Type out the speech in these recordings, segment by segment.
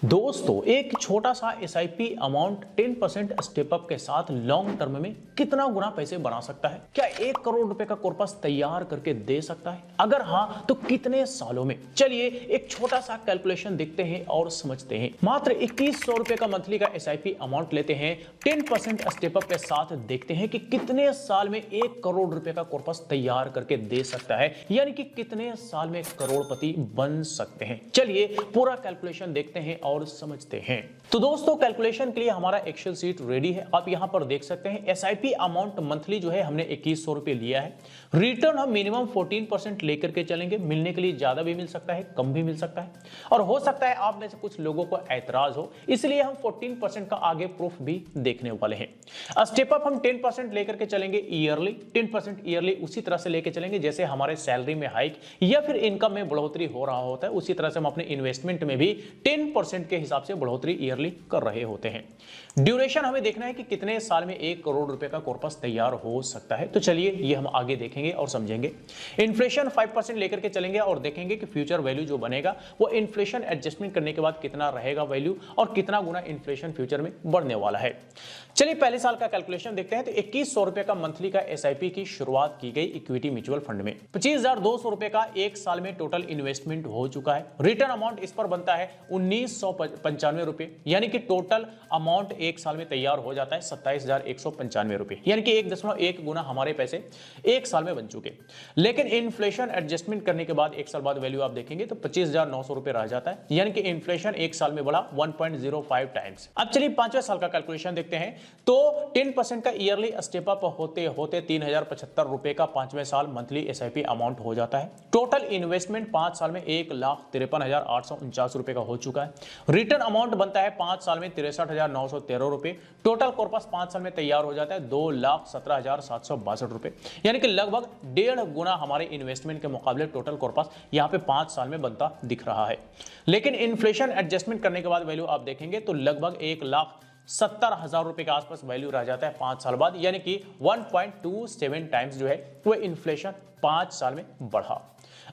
दोस्तों एक छोटा सा एसआईपी अमाउंट 10% स्टेप अप के साथ लॉन्ग टर्म में कितना गुना पैसे बना सकता है? क्या 1 करोड़ रुपए का कॉर्पस तैयार करके दे सकता है? अगर हाँ तो कितने सालों में? चलिए एक छोटा सा कैलकुलेशन देखते हैं और समझते हैं। मात्र 2100 रुपए का मंथली का एसआईपी अमाउंट लेते हैं, 10% स्टेप अप के साथ देखते हैं कि कितने साल में 1 करोड़ रुपए का कॉर्पस तैयार करके दे सकता है, यानी कि कितने साल में करोड़पति बन सकते हैं। चलिए पूरा कैलकुलेशन देखते हैं और समझते हैं। तो दोस्तों कैलकुलेशन के लिए हमारा एक्सेल शीट रेडी है। आप यहां पर देख सकते हैं एसआईपी अमाउंट मंथली जो है हमने 2100 रुपए लिया है। रिटर्न हम मिनिमम 14% लेकर के चलेंगे। मिलने के लिए ज्यादा भी मिल सकता है, कम भी मिल सकता है, और हो सकता है आप में से कुछ लोगों को ऐतराज हो, इसलिए हम 14% का आगे प्रूफ भी देखने वाले हैं। स्टेप अप हम 10% लेकर के चलेंगे ईयरली, 10% ईयरली उसी तरह से लेकर चलेंगे जैसे हमारे सैलरी में हाइक या फिर इनकम में बढ़ोतरी हो रहा होता है, उसी तरह से हम अपने इन्वेस्टमेंट में भी 10% के हिसाब से बढ़ोतरी ईयरली कर रहे होते हैं। ड्यूरेशन हमें देखना है कि कितने साल में 1 करोड़ रुपए का कॉर्पस तैयार हो सकता है। तो चलिए ये हम आगे देखेंगे और समझेंगे। इन्फ्लेशन 5% लेकर के चलेंगे और देखेंगे कि फ्यूचर वैल्यू जो बनेगा वो इन्फ्लेशन एडजस्टमेंट करने के बाद कितना रहेगा वैल्यू और कितना गुना इन्फ्लेशन फ्यूचर में बढ़ने वाला है। चलिए पहले साल का कैलकुलेशन देखते हैं। तो 2100 रुपए का मंथली का एसआईपी की शुरुआत की गई इक्विटी म्यूचुअल फंड में। 25,200 रुपए का एक साल में टोटल इन्वेस्टमेंट हो चुका है। रिटर्न अमाउंट इस पर बनता है 1995 रुपए, यानी कि टोटल अमाउंट एक साल में तैयार हो जाता है 27,195 रुपए, यानी कि 1.1 गुना हमारे पैसे एक साल में बन चुके। लेकिन इन्फ्लेशन एडजस्टमेंट करने के बाद एक साल बाद वैल्यू आप देखेंगे तो 25,900 रुपए रह जाता है, यानी कि इन्फ्लेशन एक साल में बढ़ा 1.05 टाइम्स। अब चलिए पांचवें साल का कैलकुलेशन देखते हैं। तो 10% का ईयरली स्टेप अप होते होते 3,075 रुपए का पांचवें साल मंथली एसआईपी अमाउंट हो जाता है। टोटल इन्वेस्टमेंट 5 साल में 1,53,849 रुपए का हो चुका है। रिटर्न अमाउंट बनता है 5 साल में 63,913 रुपए। टोटल कॉर्पस 5 साल में तैयार हो जाता है 2,17,762 रुपए, यानी कि लगभग 1.5 गुना हमारे इन्वेस्टमेंट के मुकाबले टोटल कॉर्पस यहां पे 5 साल में बनता दिख रहा है। लेकिन इन्फ्लेशन एडजस्टमेंट करने के बाद वैल्यू आप देखेंगे तो लगभग 1,70,000 रुपए के आसपास वैल्यू रह जाता है 5 साल बाद, यानी कि 1.27 टाइम्स जो है वो इन्फ्लेशन 5 साल में बढ़ा।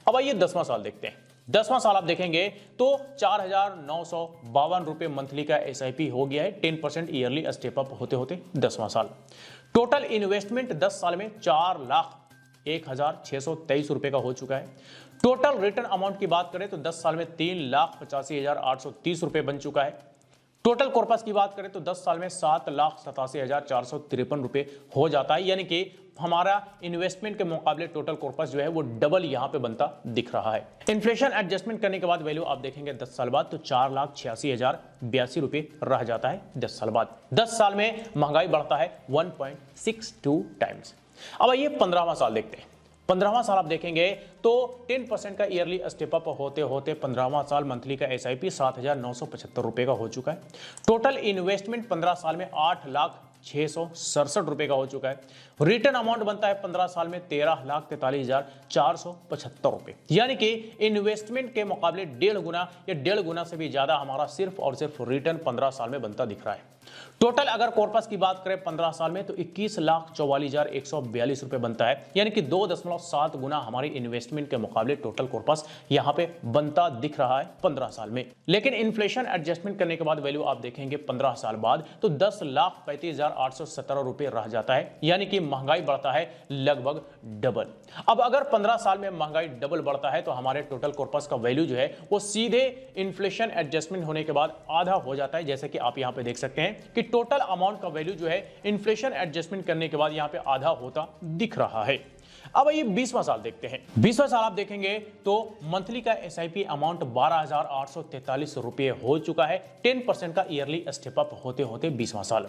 अब आइए 10वां साल देखते हैं। 10वां साल आप देखेंगे तो 4,952 रुपए मंथली का एसआईपी हो गया है। 10% ईयरली स्टेप अप होते होते 10वां साल। टोटल इन्वेस्टमेंट 10 साल में 4,01,623 रुपए का हो चुका है। टोटल रिटर्न अमाउंट की बात करें तो 10 साल में 3,85,830 रुपए बन चुका है। टोटल कॉर्पस की बात करें तो 10 साल में 7,87,453 रुपए हो जाता है, यानी कि हमारा इन्वेस्टमेंट के मुकाबले टोटल कॉर्पस जो है वो डबल यहां पे बनता दिख रहा है। इन्फ्लेशन एडजस्टमेंट करने के बाद वैल्यू आप देखेंगे 10 साल बाद तो 4,86,082 रुपए रह जाता है 10 साल बाद। 10 साल में महंगाई बढ़ता है 1.62 टाइम्स। अब आइए 15वां साल देखते हैं। 15वां साल आप देखेंगे तो 10% का ईयरली स्टेप अप होते होते 15वां साल मंथली का एसआईपी 7,975 रुपए का हो चुका है। टोटल इन्वेस्टमेंट 15 साल में 8,667 रुपए का हो चुका है। रिटर्न अमाउंट बनता है 15 साल में 13,43,475 रुपए, यानी कि इन्वेस्टमेंट के मुकाबले 1.5 गुना या 1.5 गुना से भी ज्यादा हमारा सिर्फ और सिर्फ रिटर्न 15 साल में बनता दिख रहा है। टोटल अगर कॉर्पस की बात करें 15 साल में तो 21,44,142 रुपए बनता है, यानी कि 2.7 गुना हमारी इन्वेस्टमेंट के मुकाबले टोटल कॉर्पस यहां पे बनता दिख रहा है 15 साल में। लेकिन इन्फ्लेशन एडजस्टमेंट करने के बाद वैल्यू आप देखेंगे 15 साल बाद तो 10,35,817 रुपए रह जाता है, यानी कि महंगाई बढ़ता है लगभग डबल। अब अगर 15 साल में महंगाई डबल बढ़ता है तो हमारे टोटल कॉर्पस का वैल्यू जो है वो सीधे इन्फ्लेशन एडजस्टमेंट होने के बाद आधा हो जाता है, जैसे कि आप यहां पे देख सकते हैं कि टोटल अमाउंट का वैल्यू जो है इन्फ्लेशन एडजस्टमेंट करने के बाद यहां पे आधा होता दिख रहा है। अब ये 20वां साल देखते हैं। 20वां साल आप देखेंगे तो मंथली का एसआईपी अमाउंट 12,843 रुपए हो चुका है। 10% का ईयरली स्टेप अप होते होते 20वां साल।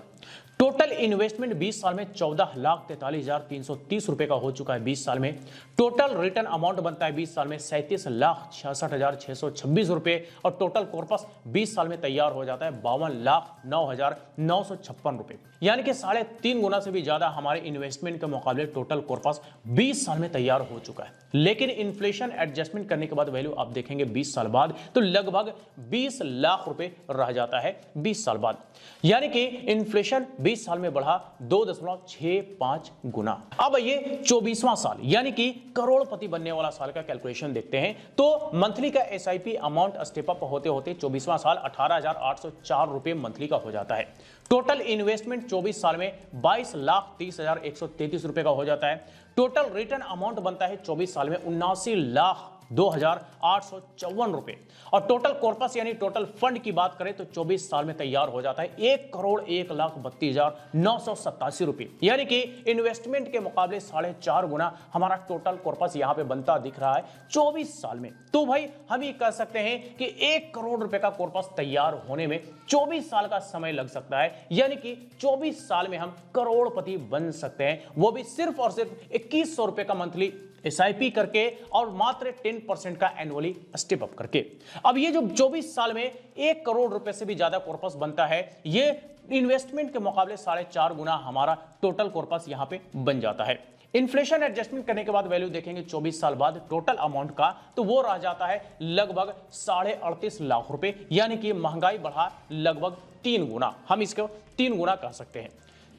टोटल इन्वेस्टमेंट 20 साल में 14,43,330 रुपए का हो चुका है 20 साल में। टोटल रिटर्न अमाउंट बनता है 20 साल में 37,66,626 रुपए, और टोटल कॉर्पस 20 साल में तैयार हो जाता है 52,09,956 रुपए, यानी कि 3.5 गुना से भी ज्यादा हमारे इन्वेस्टमेंट के मुकाबले टोटल कॉर्पस 20 20 साल में तैयार हो चुका है, लेकिन इन्फ्लेशन एडजस्टमेंट करने के बाद वैल्यू आप देखेंगे 20 साल बाद तो लगभग 20 लाख रुपए रह जाता है 20 साल बाद। यानी कि इन्फ्लेशन 20 साल में बढ़ा 2.65 गुना। अब ये 24वां साल यानी कि करोड़पति बनने वाला साल का कैलकुलेशन देखते हैं तो मंथली का एसआईपी अमाउंट स्टेप अप होते होते 24वां साल 18,804 रुपए मंथली का हो जाता है। टोटल इन्वेस्टमेंट 24 साल में 22,30,133 रुपए का हो जाता है। टोटल रिटर्न अमाउंट बनता है 24 साल में 79,02,854 रुपए। और टोटल कॉर्पस यानी टोटल फंड की बात करें तो 24 साल में तैयार हो जाता है 1,01,32,987 रुपए। यानी कि इन्वेस्टमेंट के मुकाबले 4.5 गुना हमारा टोटल कॉर्पस यहां पे बनता दिख रहा है 24 साल में। तो भाई हम ये कह सकते हैं कि 1 करोड़ रुपए का कॉर्पस तैयार होने में 24 साल का समय लग सकता है। यानी कि 24 साल में हम करोड़पति बन सकते हैं, वो भी सिर्फ और सिर्फ 2100 रुपए का मंथली एसआईपी करके और मात्र 10% का एनुअली स्टेप अप करके। अब ये जो 24 साल में 1 करोड़ रुपए से भी ज्यादा कॉर्पस बनता है, ये इन्वेस्टमेंट के मुकाबले 4.5 गुना हमारा टोटल कॉर्पस यहां पे बन जाता है। इन्फ्लेशन एडजस्टमेंट करने के बाद वैल्यू देखेंगे 24 साल बाद टोटल अमाउंट का तो वो रह जाता है लगभग 38.5 लाख रुपए। यानी कि महंगाई बढ़ा लगभग 3 गुना, हम इसको 3 गुना कह सकते हैं।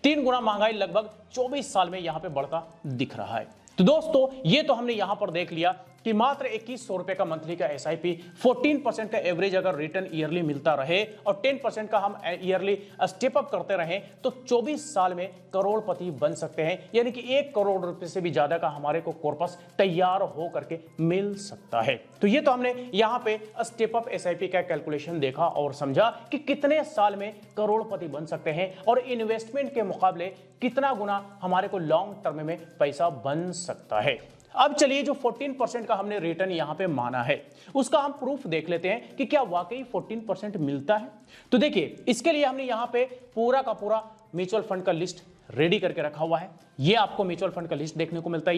3 गुना महंगाई लगभग 24 साल में यहां पे बढ़ता दिख रहा है। तो दोस्तों ये तो हमने यहां पर देख लिया कि मात्र 2100 रुपए का मंथली का एसआईपी 14% का एवरेज अगर रिटर्न ईयरली मिलता रहे और 10% का हम ईयरली स्टेप अप करते रहे तो 24 साल में करोड़पति बन सकते हैं। यानी कि 1 करोड़ रुपए से भी ज्यादा का हमारे को कॉर्पस तैयार हो करके मिल सकता है। तो ये तो हमने यहां पे स्टेप अप एसआईपी का कैलकुलेशन देखा और समझा कि कितने साल में करोड़पति बन सकते हैं और इन्वेस्टमेंट के मुकाबले कितना गुना हमारे को लॉन्ग टर्म में पैसा बन सकता है। अब चलिए जो 14% का हमने रिटर्न यहां पे माना है उसका हम प्रूफ देख लेते हैं कि क्या वाकई 14% मिलता है। तो देखिए इसके लिए हमने यहां पे पूरा का पूरा म्यूचुअल फंड का लिस्ट रेडी करके रखा हुआ है। ये आपको म्यूचुअल फंड का लिस्ट देखने को मिलता है।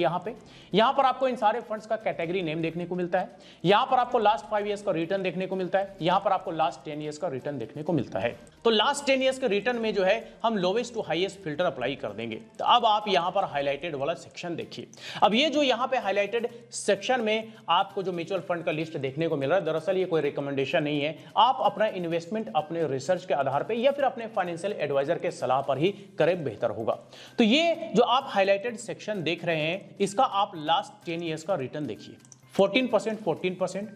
यहां पर आपको इन सारे फंड्स का कैटेगरी नेम देखने को मिलता है। यहां पर आपको लास्ट 5 इयर्स का रिटर्न देखने को मिलता है। यहां पर आपको लास्ट 10 इयर्स का रिटर्न देखने को मिलता है। तो लास्ट 10 इयर्स के रिटर्न में जो है हम lowest to highest filter apply कर देंगे। तो अब आप यहां पर हाईलाइटेड वाला सेक्शन देखिए। अब ये जो यहां पे हाईलाइटेड सेक्शन में आपको जो म्यूचुअल फंड का लिस्ट देखने को मिल रहा है, दरअसल ये कोई रिकमेंडेशन नहीं है। आप अपना इन्वेस्टमेंट अपने रिसर्च के आधार पर या फिर अपने फाइनेंशियल एडवाइजर के सलाह पर ही करें, बेहतर होगा। तो ये जो आप हाईलाइटेड सेक्शन देख रहे हैं इसका आप लास्ट 10 इयर्स का रिटर्न देखिए। 14%, 14%,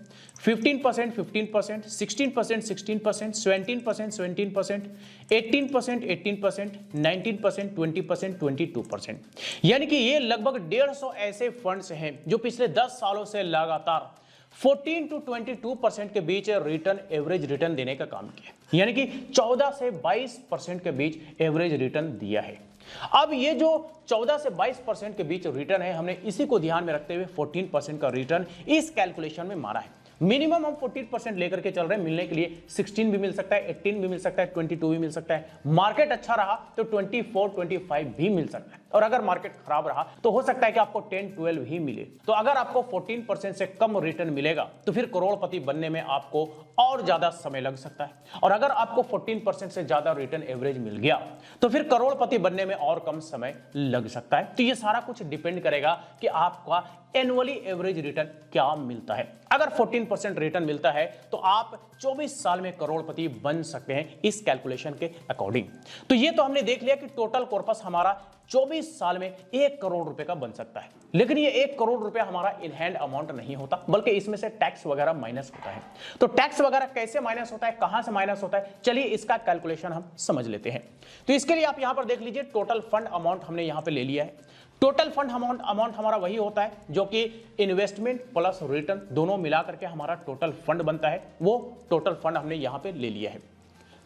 15%, 15%, 16%, 16%, 17%, 17%, 18%, 18%, 19%, 20%, 22%। यानी कि ये लगभग 150 ऐसे फंड्स हैं जो पिछले 10 सालों से लगातार 14 to 22% के बीच रिटर्न, एवरेज रिटर्न देने का काम किया। यानी कि 14 से 22% के बीच एवरेज रिटर्न दिया है। अब ये जो 14 से 22% के बीच रिटर्न है, हमने इसी को ध्यान में रखते हुए 14% का रिटर्न इस कैलकुलेशन में माना है। मिनिमम हम 14% लेकर के चल रहे हैं, मिलने के लिए 16 भी मिल सकता है, 18 भी मिल सकता है, 22 भी मिल सकता है। मार्केट अच्छा रहा तो 24, 25 भी मिल सकता है और अगर मार्केट खराब रहा तो हो सकता है कि आपको 10, 12 ही मिले। तो अगर आपको 14% से कम रिटर्न मिलेगा तो फिर करोड़पति बनने में आपको और ज्यादा समय लग सकता है, और अगर आपको 14% से ज्यादा रिटर्न एवरेज मिल गया तो फिर करोड़पति बनने में और कम समय लग सकता है। तो ये सारा कुछ डिपेंड करेगा कि आपका एनुअली एवरेज रिटर्न क्या मिलता है। अगर 14% रिटर्न मिलता है तो आप 24 साल में करोड़पति बन सकते हैं इस कैलकुलेशन के अकॉर्डिंग। तो ये तो हमने देख लिया कि टोटल कॉर्पस हमारा 24 साल में 1 करोड़ रुपए का बन सकता है। लेकिन ये 1 करोड़ रुपए हमारा इन हैंड अमाउंट नहीं होता, बल्कि इसमें से टैक्स वगैरह माइनस होता है। तो टैक्स वगैरह कैसे माइनस होता है, कहां से माइनस होता है, चलिए इसका कैलकुलेशन हम समझ लेते हैं। तो इसके लिए आप यहां पर देख लीजिए, टोटल फंड अमाउंट हमने यहां पर ले लिया है। टोटल फंड अमाउंट हमारा वही होता है जो कि इन्वेस्टमेंट प्लस रिटर्न दोनों मिला करके हमारा टोटल फंड बनता है। वो टोटल फंड हमने यहां पे ले लिया है।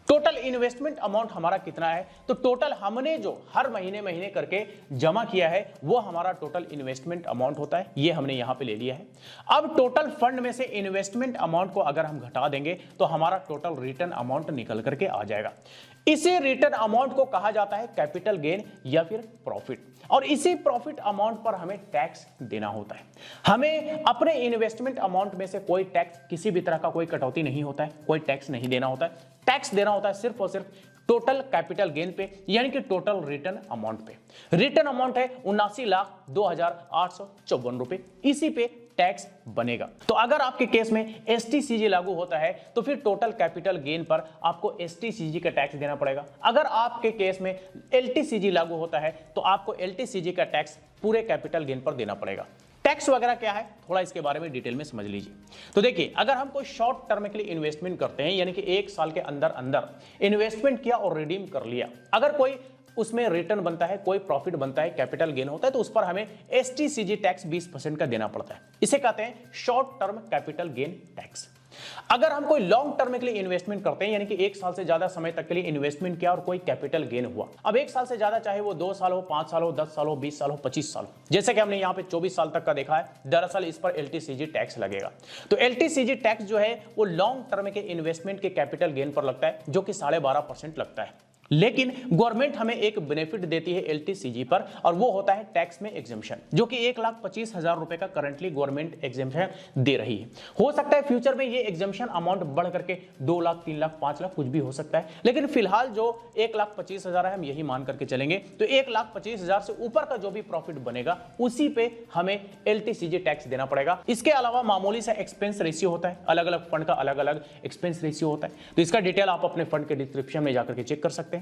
टोटल इन्वेस्टमेंट अमाउंट हमारा कितना है, तो टोटल हमने जो हर महीने करके जमा किया है वो हमारा टोटल इन्वेस्टमेंट अमाउंट होता है, ये हमने यहां पे ले लिया है। अब टोटल फंड में से इन्वेस्टमेंट अमाउंट को अगर हम घटा देंगे तो हमारा टोटल रिटर्न अमाउंट निकल करके आ जाएगा। इसी रिटर्न अमाउंट को कहा जाता है कैपिटल गेन या फिर प्रॉफिट। और इसी प्रॉफिट अमाउंट पर हमें टैक्स देना होता है। हमें अपने इन्वेस्टमेंट अमाउंट में से कोई टैक्स, किसी भी तरह का कोई कटौती नहीं होता है, कोई टैक्स नहीं देना होता है। टैक्स देना होता है सिर्फ और सिर्फ टोटल कैपिटल गेन पे, यानी कि टोटल रिटर्न अमाउंट पे। रिटर्न अमाउंट है 79,02,854 रुपए, इसी पे टैक्स बनेगा। तो अगर आपके केस में एसटीसीजी लागू होता है तो फिर टोटल कैपिटल गेन पर आपको एसटीसीजी का टैक्स देना पड़ेगा। अगर आपके केस में एलटीसीजी लागू होता है तो आपको एलटीसीजी का टैक्स पूरे कैपिटल गेन पर देना पड़ेगा। टैक्स वगैरह क्या है, थोड़ा इसके बारे में डिटेल में समझ लीजिए। तो देखिए, अगर हम कोई शॉर्ट टर्म के लिए इन्वेस्टमेंट करते हैं, यानी कि 1 साल के अंदर अंदर इन्वेस्टमेंट किया और रिडीम कर लिया, अगर कोई उसमें रिटर्न बनता है, कोई प्रॉफिट बनता है, कैपिटल गेन होता है, तो उस पर हमें एसटीसीजी टैक्स 20% का देना पड़ता है। इसे कहते हैं short term capital gain tax. अगर हम कोई लॉन्ग टर्म के लिए इन्वेस्टमेंट करते हैं, यानी कि 1 साल से ज्यादा समय तक के लिए इन्वेस्टमेंट किया और कोई कैपिटल गेन हुआ, अब 1 साल से ज्यादा, चाहे वो 2 साल हो, 5 साल हो, 10 साल हो, 20 साल हो, 25 साल हो, जैसे कि हमने यहां पे 24 साल तक का देखा है, दरअसल इस पर एलटीसीजी टैक्स लगेगा। तो एलटीसीजी टैक्स जो है वो लॉन्ग टर्म के इन्वेस्टमेंट के कैपिटल गेन पर लगता है, जो कि 12.5% लगता है। लेकिन गवर्नमेंट हमें एक बेनिफिट देती है एलटीसीजी पर, और वो होता है टैक्स में एग्जेम्पशन, जो कि 1,25,000 रुपए का करंटली गवर्नमेंट एग्जेम्पशन दे रही है। हो सकता है फ्यूचर में ये एग्जेम्पशन अमाउंट बढ़ करके 2 लाख, 3 लाख, 5 लाख कुछ भी हो सकता है, लेकिन फिलहाल जो 1,25,000 है हम यही मान करके चलेंगे। तो 1,25,000 से ऊपर का जो भी प्रॉफिट बनेगा उसी पे हमें एलटीसीजी टैक्स देना पड़ेगा। इसके अलावा मामूली सा एक्सपेंस रेशियो होता है, अलग अलग फंड का अलग अलग एक्सपेंस रेशियो होता है, तो इसका डिटेल आप अपने फंड के डिस्क्रिप्शन में जाकर के चेक कर सकते हैं।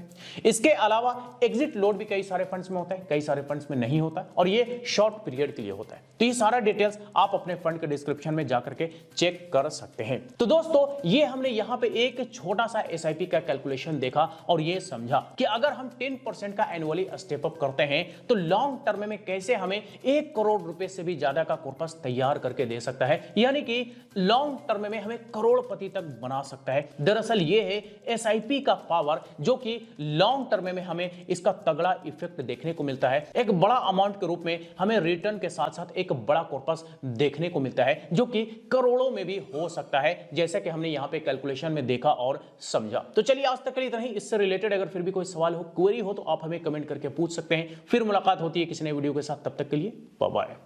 इसके अलावा एग्जिट लोड भी कई सारे फंड्स में होता है, कई सारे फंड्स में नहीं होता, और ये शॉर्ट पीरियड के लिए होता है। तो ये सारा डिटेल्स आप अपने फंड के डिस्क्रिप्शन में जाकर के चेक कर सकते हैं। तो दोस्तों, ये हमने यहां पे एक छोटा सा एसआईपी का कैलकुलेशन देखा और ये समझा कि अगर हम 10% का एनुअली स्टेप अप करते हैं तो लॉन्ग टर्म में कैसे हमें 1 करोड़ रुपए से भी ज्यादा का कॉर्पस तैयार करके दे सकता है, यानी कि लॉन्ग टर्म में हमें करोड़पति तक बना सकता है। दरअसल ये है एसआईपी का पावर, जो कि लॉन्ग टर्म में हमें इसका तगड़ा इफेक्ट देखने को मिलता है। एक बड़ा अमाउंट के रूप में हमें रिटर्न के साथ साथ एक बड़ा कॉर्पस देखने को मिलता है, जो कि करोड़ों में भी हो सकता है, जैसे कि हमने यहां पे कैलकुलेशन में देखा और समझा। तो चलिए, आज तक के लिए इतना ही। इससे रिलेटेड अगर फिर भी कोई सवाल हो, क्वेरी हो, तो आप हमें कमेंट करके पूछ सकते हैं। फिर मुलाकात होती है किसी नए वीडियो के साथ, तब तक के लिए बाय बाय।